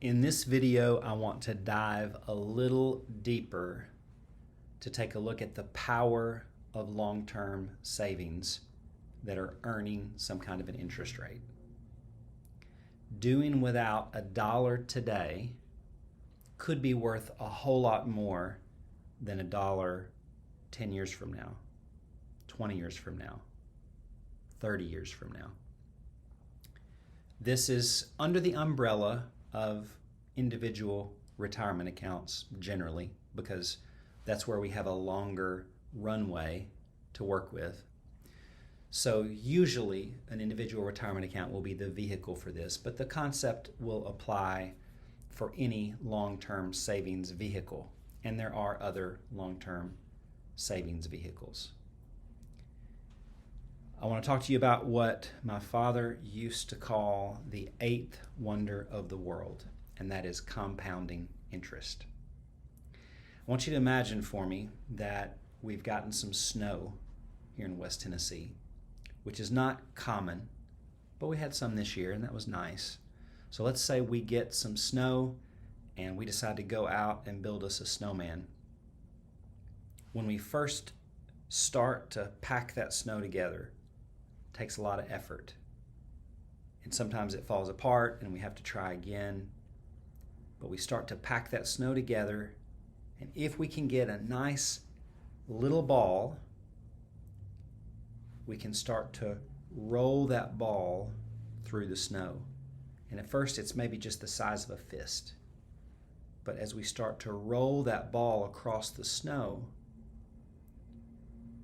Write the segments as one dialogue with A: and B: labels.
A: In this video, I want to dive a little deeper to take a look at the power of long-term savings that are earning some kind of an interest rate. Doing without $1 today could be worth a whole lot more than $1 10 years from now, 20 years from now, 30 years from now. This is under the umbrella of individual retirement accounts generally, because that's where we have a longer runway to work with. So usually an individual retirement account will be the vehicle for this, but the concept will apply for any long-term savings vehicle, and there are other long-term savings vehicles. I want to talk to you about what my father used to call the eighth wonder of the world, and that is compounding interest. I want you to imagine for me that we've gotten some snow here in West Tennessee, which is not common, but we had some this year and that was nice. So let's say we get some snow and we decide to go out and build us a snowman. When we first start to pack that snow together, it takes a lot of effort. And sometimes it falls apart and we have to try again. But we start to pack that snow together, and if we can get a nice little ball, we can start to roll that ball through the snow. And at first it's maybe just the size of a fist. But as we start to roll that ball across the snow,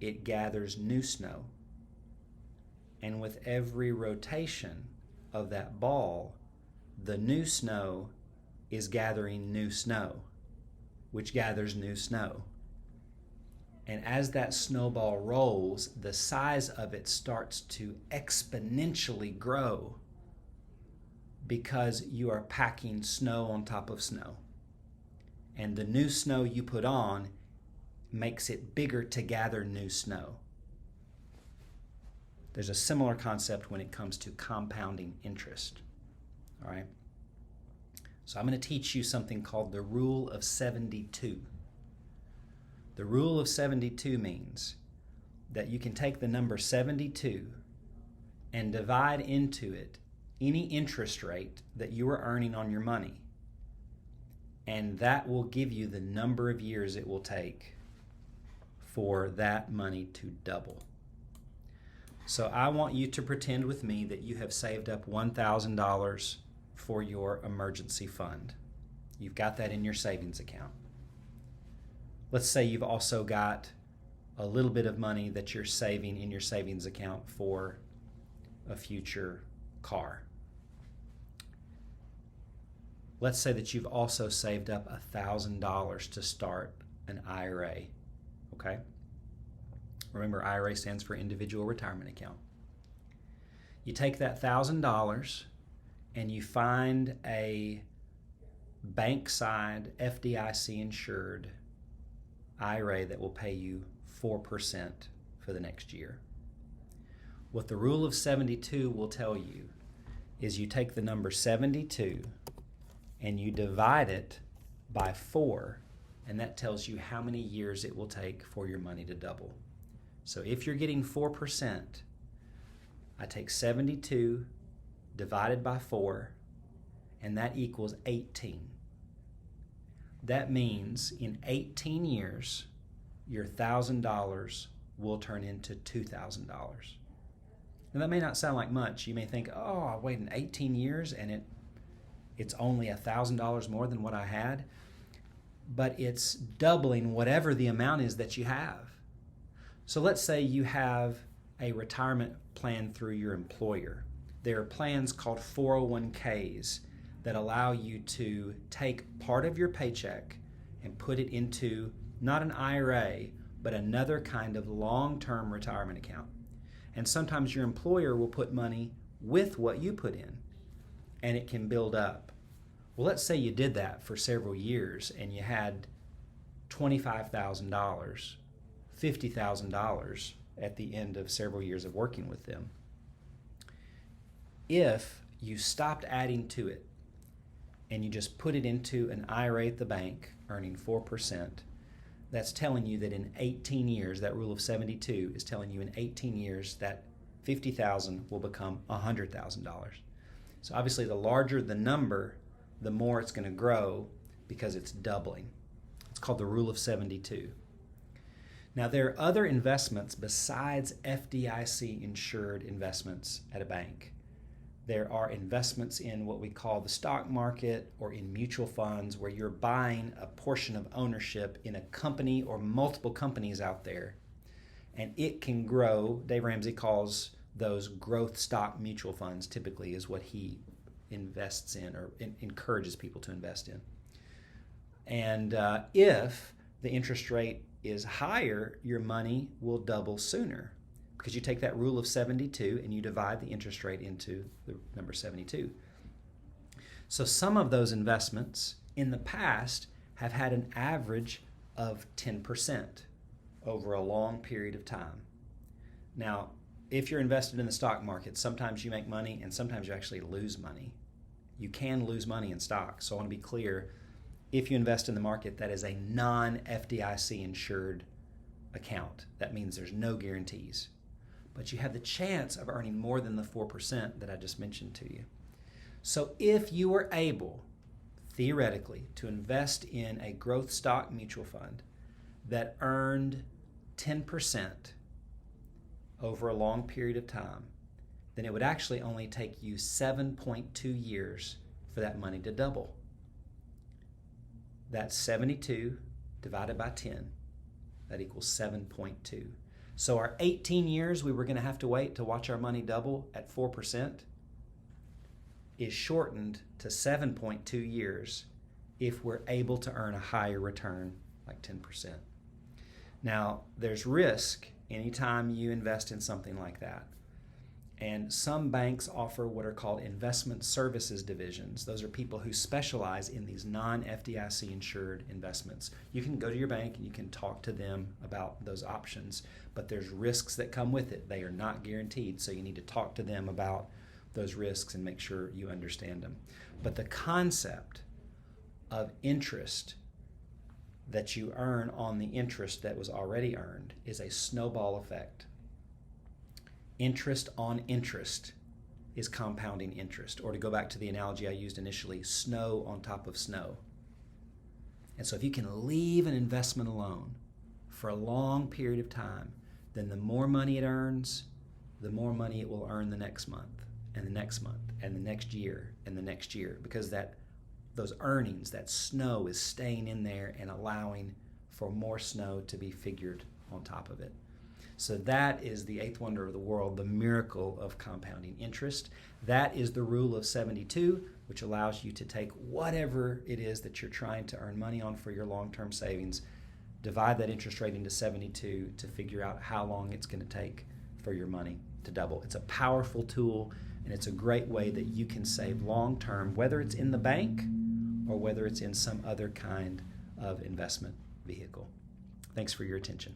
A: it gathers new snow. And with every rotation of that ball, the new snow is gathering new snow, which gathers new snow. And as that snowball rolls, the size of it starts to exponentially grow because you are packing snow on top of snow. And the new snow you put on makes it bigger to gather new snow. There's a similar concept when it comes to compounding interest. All right? So I'm going to teach you something called the Rule of 72. The Rule of 72 means that you can take the number 72 and divide into it any interest rate that you are earning on your money. And that will give you the number of years it will take for that money to double. So I want you to pretend with me that you have saved up $1,000 for your emergency fund. You've got that in your savings account. Let's say you've also got a little bit of money that you're saving in your savings account for a future car. Let's say that you've also saved up $1,000 to start an IRA, okay? Remember, IRA stands for Individual Retirement Account. You take that $1,000 and you find a bank-side FDIC insured IRA that will pay you 4% for the next year. What the Rule of 72 will tell you is you take the number 72 and you divide it by 4, and that tells you how many years it will take for your money to double. So if you're getting 4%, I take 72 divided by 4, and that equals 18. That means in 18 years, your $1,000 will turn into $2,000. Now that may not sound like much. You may think, oh, I waited 18 years and it's only $1,000 more than what I had. But it's doubling whatever the amount is that you have. So let's say you have a retirement plan through your employer. There are plans called 401ks that allow you to take part of your paycheck and put it into not an IRA, but another kind of long-term retirement account. And sometimes your employer will put money with what you put in, and it can build up. Well, let's say you did that for several years and you had $25,000, $50,000 at the end of several years of working with them. If you stopped adding to it and you just put it into an IRA at the bank earning 4%, that's telling you that in 18 years, that rule of 72 is telling you in 18 years that $50,000 will become $100,000. So obviously the larger the number, the more it's going to grow because it's doubling. It's called the rule of 72. Now there are other investments besides FDIC insured investments at a bank. There are investments in what we call the stock market or in mutual funds where you're buying a portion of ownership in a company or multiple companies out there, and it can grow. Dave Ramsey calls those growth stock mutual funds, typically is what he invests in or encourages people to invest in. And if the interest rate is higher, your money will double sooner, because you take that rule of 72 and you divide the interest rate into the number 72. So some of those investments in the past have had an average of 10% over a long period of time. Now, if you're invested in the stock market, sometimes you make money and sometimes you actually lose money. You can lose money in stocks. So I want to be clear, if you invest in the market, that is a non-FDIC insured account. That means there's no guarantees. But you have the chance of earning more than the 4% that I just mentioned to you. So if you were able, theoretically, to invest in a growth stock mutual fund that earned 10% over a long period of time, then it would actually only take you 7.2 years for that money to double. That's 72 divided by 10. That equals 7.2. So our 18 years we were going to have to wait to watch our money double at 4% is shortened to 7.2 years if we're able to earn a higher return, like 10%. Now, there's risk anytime you invest in something like that. And some banks offer what are called investment services divisions. Those are people who specialize in these non-FDIC insured investments. You can go to your bank and you can talk to them about those options, but there's risks that come with it. They are not guaranteed, so you need to talk to them about those risks and make sure you understand them. But the concept of interest that you earn on the interest that was already earned is a snowball effect. Interest on interest is compounding interest, or to go back to the analogy I used initially, snow on top of snow. And so if you can leave an investment alone for a long period of time, then the more money it earns, the more money it will earn the next month and the next month and the next year and the next year, because those earnings, that snow is staying in there and allowing for more snow to be figured on top of it. So that is the eighth wonder of the world, the miracle of compounding interest. That is the rule of 72, which allows you to take whatever it is that you're trying to earn money on for your long-term savings, divide that interest rate into 72 to figure out how long it's going to take for your money to double. It's a powerful tool, and it's a great way that you can save long-term, whether it's in the bank or whether it's in some other kind of investment vehicle. Thanks for your attention.